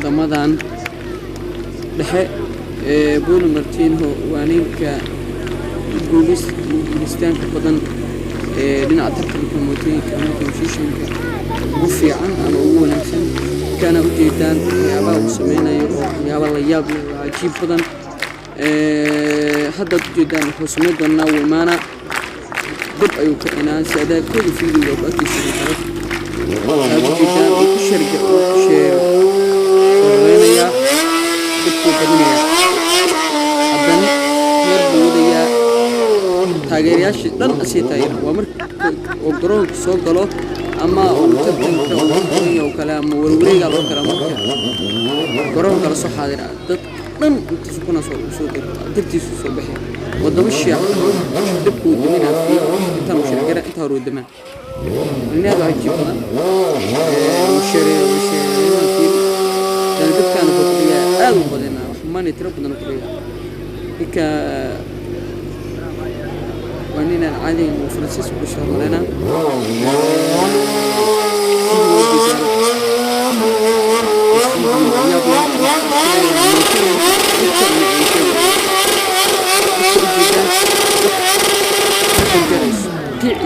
ضمادان لحق بونو مارتينو وانينك جولستان كبدن لنا أترك الكموتين كانوا كمشيشين وفي عن أنا أول إنسان كان أوجدان يابا وسمينا يابا وياب عجيب بدن حتى أوجدان وسمينا دنا ومانا دب أيوك أنا سأدا كل في اليوم أكيد سنتعرف أوجدان وكشرجة وكشير ورينا يا دب بدنيا أبدا يربو taageerayaasha dhan asii taageer waa marka oo garoonka soo galo ama uu tartanka oo kale ama warwareega loo kala marka garoonka la soo xaadira dad dhan inta sukuna soo dirtiisu soo bixi wadamo shiic dibku dumina fi inta musharagira inta hore dama inaad ajibna musharagira fi dadkan fadhiya aad u badana wax ma nitro badan ku ika وأننا عادي وفرنسيسكو بشهر لنا شيء